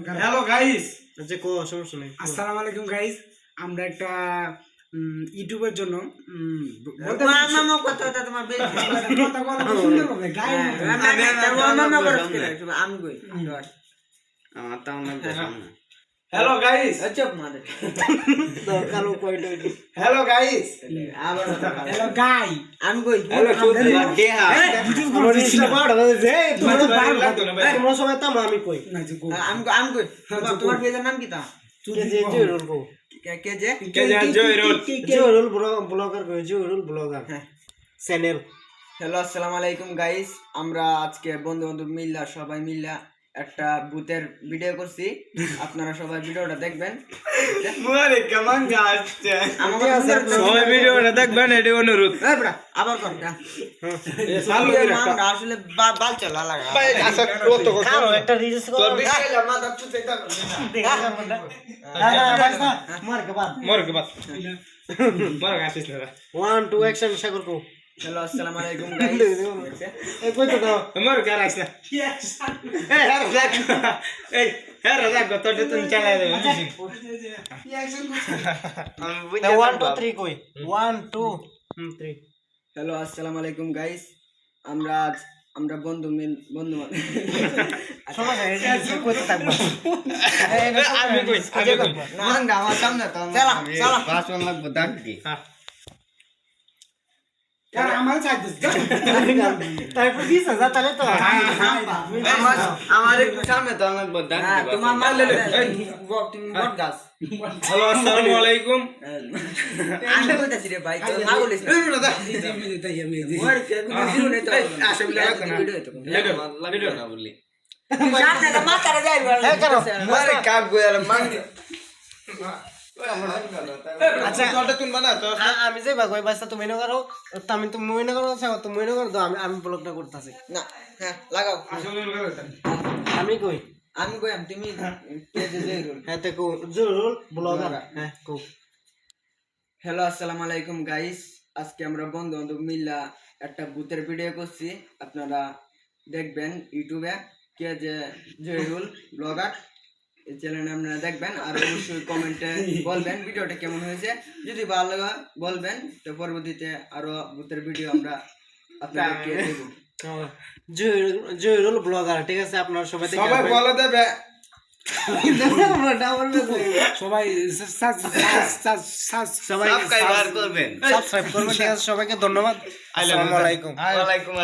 Hello guys, আচ্ছা কো সমস্যা নেই। আসসালামু আলাইকুম গাইস। আমরা একটা ইউটিউবের জন্য কথা বলা তো সুন্দর হবে গাইস আমার তো অনেক সামনে হ্যালো গাইস, কালো কয়টা হ্যালো গাইস, হ্যালো গাই আমি কই হ্যালো চৌধুরী দেহা আমার ইসলা বাড়া যে তোমার তো বাইরে লাগতো না ভাই। তোমরা সবাই তামা আমি কই না যে গো আমি কই তোমার পেজের নাম কি তা কে যে জয়রুল কো কে যে কে জান জয়রুল জয়রুল ব্লগার কই জয়রুল ব্লগার চ্যানেল। হ্যালো আসসালামু আলাইকুম গাইস। আমরা আজকে বন্ধু বান্ধব মিল্লা সবাই মিল্লা একটা ভূতের ভিডিও করছি। আপনারা সবাই ভিডিওটা দেখবেন। মোরে কেমন গাছছে আমাকে সবাই ভিডিওটা দেখবেন, এটি অনুরোধ। আবার কর না চালু করে রাখ। আমরা আসলে বাল চলা লাগা ভাই আচ্ছা কত কত কারো একটা রিলস কর তোর বিষয় জামা দাচ্ছু চেতা মার কে বাদ মোর কে বাত মোর গাছিস না 1 2 অ্যাকশন সাগর কো হ্যালো আসসালামু আলাইকুম গাইস। এই কই তো দাও মোর কে রাইছ না এই হ্যাঁ দেখ এই হ্যাঁ দেখ তোর তুই চালাই দে আমি বুঝতে 1 2 3 কই 1 2 3 হ্যালো আসসালামু আলাইকুম গাইস। আমরা বন্ধু সবাই এই কই তো থাকবা আমি কই না আমার সামনে তো চালা চালা বাসন লাগবে দাগ দি কেন আমার চাইছিস তারপর 20000 তাহলে তো আমার একটু সামনে তো লাগবে দাগ হ্যাঁ দি তোমার মারলে তুমি বট গাছ হ্যালো আসসালামু আলাইকুম আমি কইতাছি রে ভাই তো না বলিস না ওর কে দিলো নে তো আসলে লাগবে না লাগবে না বলি সামনে তো মাথারে যাই হ্যাঁ করো মারে কাক গোয়াল মান আচ্ছা তোরটা তুই বানা তো আমি যে ভাই বাসা তুমি না করো আমি তুমি মইনা করো তুমি মইনা করো আমি ব্লগটা করতেছি না হ্যাঁ লাগাও আসলে লাগবে আমি কই আমি কইম তুমি পেজে যাই রোল। হ্যাঁ তো কো জরুর ব্লগার হ্যাঁ কো হ্যালো আসসালামু আলাইকুম গাইস। আজকে আমরা বন্ধু বান্ধব মিল্লা একটা ভূতের ভিডিও করছি। আপনারা দেখবেন ইউটিউবে কে যে জয়রুল ব্লগার এই চ্যানেলে আপনারা দেখবেন। আর অবশ্যই কমেন্টে বলবেন ভিডিওটা কেমন হয়েছে। যদি ভালো লাগে বলবেন, তো পরবর্তীতে আরো ভূতের ভিডিও আমরা আপনাদেরকে দেব। জয়রুল ব্লগার ঠিক আছে আপনারা সবাই দেখে সবাই বলে দেবে সবাই সবাই সাবস্ক্রাইব করবেন সাবস্ক্রাইব করবেন ঠিক আছে সবাইকে ধন্যবাদ আসসালামু আলাইকুম ওয়ালাইকুম